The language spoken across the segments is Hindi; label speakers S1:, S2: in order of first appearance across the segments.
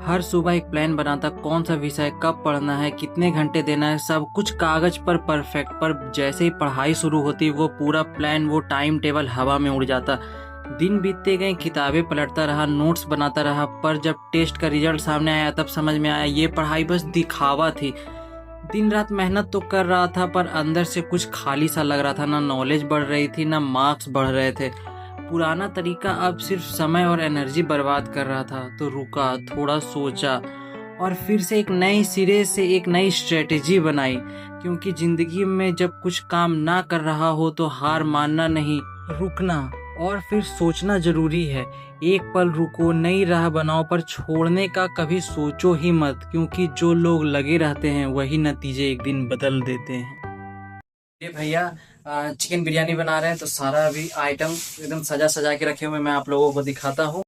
S1: हर सुबह एक प्लान बनाता, कौन सा विषय कब पढ़ना है, कितने घंटे देना है, सब कुछ कागज पर परफेक्ट। पर जैसे ही पढ़ाई शुरू होती वो पूरा प्लान, वो टाइम टेबल हवा में उड़ जाता। दिन बीतते गए, किताबें पलटता रहा, नोट्स बनाता रहा, पर जब टेस्ट का रिजल्ट सामने आया तब समझ में आया ये पढ़ाई बस दिखावा थी। दिन रात मेहनत तो कर रहा था पर अंदर से कुछ खाली सा लग रहा था। ना नॉलेज बढ़ रही थी, ना मार्क्स बढ़ रहे थे। पुराना तरीका अब सिर्फ समय और एनर्जी बर्बाद कर रहा था। तो रुका, थोड़ा सोचा और फिर से एक नई सिरे से एक नई स्ट्रेटेजी बनाई। क्योंकि जिंदगी में जब कुछ काम ना कर रहा हो तो हार मानना नहीं, रुकना और फिर सोचना जरूरी है। एक पल रुको, नई राह बनाओ, पर छोड़ने का कभी सोचो ही मत। क्योंकि जो लोग लगे रहते हैं वही नतीजे एक दिन बदल देते हैं। ये भैया चिकन बिरयानी बना रहे हैं, तो सारा अभी आइटम एकदम सजा सजा के रखे हुए मैं आप लोगों को दिखाता हूँ।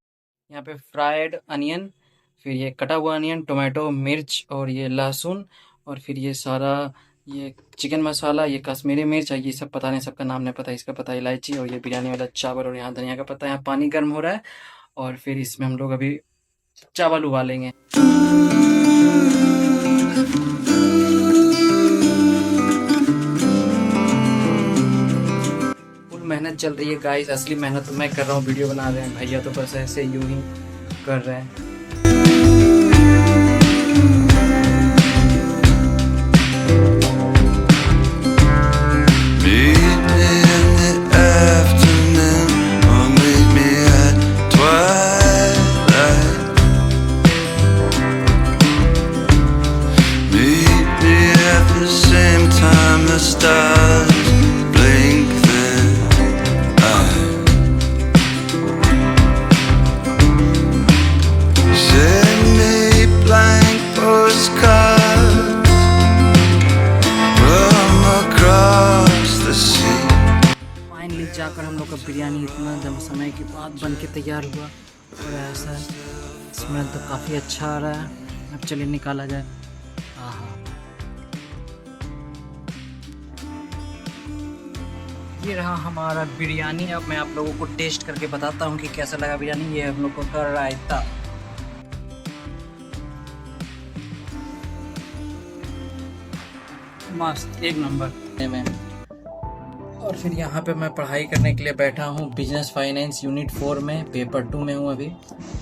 S1: यहाँ पे फ्राइड अनियन, फिर ये कटा हुआ अनियन, टोमेटो, मिर्च और ये लहसुन, और फिर ये सारा ये चिकन मसाला, ये कश्मीरी मिर्च है, ये सब पता नहीं, सबका नाम नहीं पता। इसका पता इलायची, और ये बिरयानी वाला चावल, और यहाँ धनिया का पत्ता। यहाँ पानी गर्म हो रहा है और फिर इसमें हम लोग अभी चावल उबालेंगे। मेहनत चल रही है गाइस, असली मेहनत तो मैं कर रहा हूँ, वीडियो बना रहे हैं भैया तो बस ऐसे यूं ही कर रहे हैं। जाकर हम लोग का बिरयानी इतना दम समय के बाद बन के तैयार हुआ और ऐसा स्मेल तो काफ़ी अच्छा आ रहा है। अब चलिए निकाला जाए। आहा, ये रहा हमारा बिरयानी। अब मैं आप लोगों को टेस्ट करके बताता हूँ कि कैसा लगा बिरयानी। ये हम लोग को कर रायता, मस्त एक नंबर में। और फिर यहाँ पे मैं पढ़ाई करने के लिए बैठा हूँ, बिजनेस फाइनेंस यूनिट 4 में, पेपर 2 में हूँ अभी,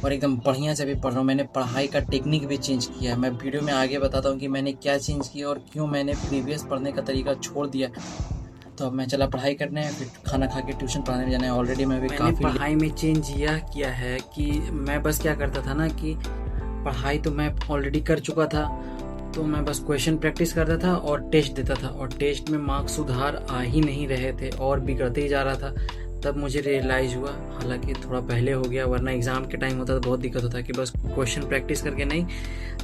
S1: और एकदम बढ़िया से भी पढ़ रहा हूँ। मैंने पढ़ाई का टेक्निक भी चेंज किया है। मैं वीडियो में आगे बताता हूँ कि मैंने क्या चेंज किया और क्यों मैंने प्रीवियस पढ़ने का तरीका छोड़ दिया। तो अब मैं चला पढ़ाई करने, फिर खाना खा के ट्यूशन पढ़ाने में जाना है। ऑलरेडी मैं भी काफ़ी पढ़ाई में चेंज यह किया है कि मैं बस क्या करता था ना कि पढ़ाई तो मैं ऑलरेडी कर चुका था, तो मैं बस क्वेश्चन प्रैक्टिस करता था और टेस्ट देता था, और टेस्ट में मार्क्स सुधार आ ही नहीं रहे थे और बिगड़ते ही जा रहा था। तब मुझे रियलाइज़ हुआ, हालांकि थोड़ा पहले हो गया, वरना एग्ज़ाम के टाइम होता तो बहुत दिक्कत होता कि बस क्वेश्चन प्रैक्टिस करके नहीं,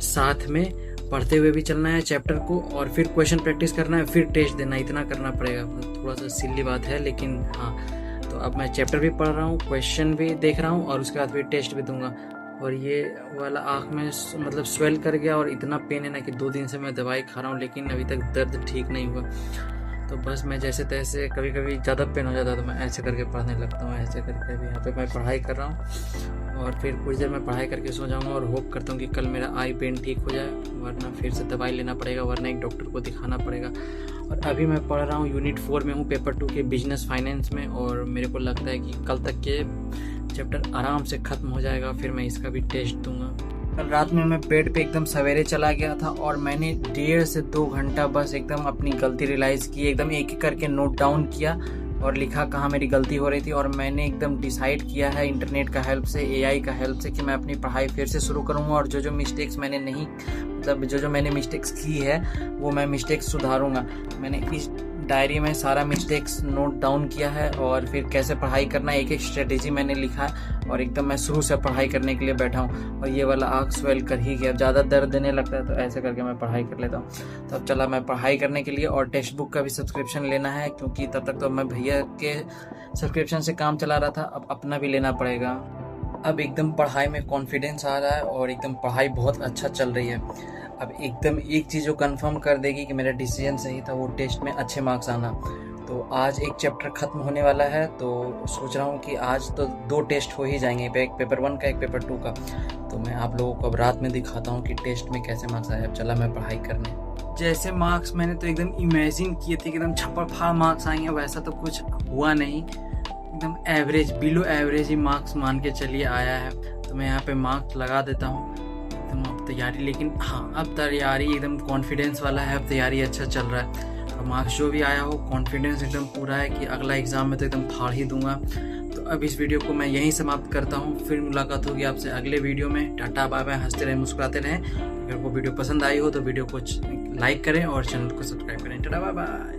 S1: साथ में पढ़ते हुए भी चलना है चैप्टर को, और फिर क्वेश्चन प्रैक्टिस करना है, फिर टेस्ट देना, इतना करना पड़ेगा। थोड़ा सा सिल्ली बात है, लेकिन हाँ। तो अब मैं चैप्टर भी पढ़ रहा हूँ, क्वेश्चन भी देख रहा हूँ, और उसके बाद फिर टेस्ट भी दूंगा। और ये वाला आँख में मतलब स्वेल कर गया और इतना पेन है ना कि 2 दिन से मैं दवाई खा रहा हूँ, लेकिन अभी तक दर्द ठीक नहीं हुआ। तो बस मैं जैसे तैसे, कभी कभी ज़्यादा पेन हो जाता है तो मैं ऐसे करके पढ़ने लगता हूँ, ऐसे करके। अभी यहाँ पे मैं पढ़ाई कर रहा हूँ और फिर कुछ देर में पढ़ाई करके सो जाऊँगा, और होप करता हूँ कि कल मेरा आई पेन ठीक हो जाए, वरना फिर से दवाई लेना पड़ेगा, वरना एक डॉक्टर को दिखाना पड़ेगा। और अभी मैं पढ़ रहा हूँ यूनिट 4 में हूँ, पेपर 2 के बिजनेस फाइनेंस में, और मेरे को लगता है कि कल तक के चैप्टर आराम से ख़त्म हो जाएगा, फिर मैं इसका भी टेस्ट दूंगा। कल रात में मैं बेड पे एकदम सवेरे चला गया था और मैंने 1.5 से 2 घंटा बस एकदम अपनी गलती रियलाइज़ की, एकदम एक एक करके नोट डाउन किया और लिखा कहाँ मेरी गलती हो रही थी। और मैंने एकदम डिसाइड किया है इंटरनेट का हेल्प से, एआई का हेल्प से, कि मैं अपनी पढ़ाई फिर से शुरू करूँगा, और जो मिस्टेक्स मैंने नहीं, मतलब जो मैंने मिस्टेक्स की है वो मैं मिस्टेक्स सुधारूँगा। मैंने इस डायरी में सारा मिस्टेक्स नोट डाउन किया है, और फिर कैसे पढ़ाई करना, एक एक स्ट्रेटेजी मैंने लिखा है, और एकदम मैं शुरू से पढ़ाई करने के लिए बैठा हूँ। और ये वाला आँख स्वेल कर ही गया, ज़्यादा दर्द देने लगता है, तो ऐसे करके मैं पढ़ाई कर लेता हूँ। तब चला मैं पढ़ाई करने के लिए, और टेक्स्ट बुक का भी सब्सक्रिप्शन लेना है, क्योंकि तब तक तो मैं भैया के सब्सक्रिप्शन से काम चला रहा था, अब अपना भी लेना पड़ेगा। अब एकदम पढ़ाई में कॉन्फिडेंस आ रहा है और एकदम पढ़ाई बहुत अच्छा चल रही है। अब एकदम एक चीज़ जो कंफर्म कर देगी कि मेरा डिसीजन सही था, वो टेस्ट में अच्छे मार्क्स आना। तो आज एक चैप्टर ख़त्म होने वाला है, तो सोच रहा हूँ कि आज तो 2 टेस्ट हो ही जाएंगे, एक पेपर 1 का एक पेपर 2 का। तो मैं आप लोगों को अब रात में दिखाता हूँ कि टेस्ट में कैसे मार्क्स आए। अब चला मैं पढ़ाई करने। जैसे मार्क्स मैंने तो एकदम इमेजिन किए थे कि एकदम छप्पर फाड़ मार्क्स आएंगे, वैसा तो कुछ हुआ नहीं। एकदम एवरेज, बिलो एवरेज ही मार्क्स मान के चलिए आया है। तो मैं यहाँ पे मार्क्स लगा देता हूँ एकदम अब तैयारी। लेकिन हाँ, अब तैयारी एकदम कॉन्फिडेंस वाला है, अब तैयारी अच्छा चल रहा है। और मार्क्स जो भी आया हो, कॉन्फिडेंस एकदम पूरा है कि अगला एग्ज़ाम में तो एकदम फाड़ ही दूंगा। तो अब इस वीडियो को मैं यहीं समाप्त करता हूँ। फिर मुलाकात होगी आपसे अगले वीडियो में। टाटा बाय बाय, हंसते रहें, मुस्कुराते रहें। अगर वो वीडियो पसंद आई हो तो वीडियो को लाइक करें और चैनल को सब्सक्राइब करें। Tata bye bye.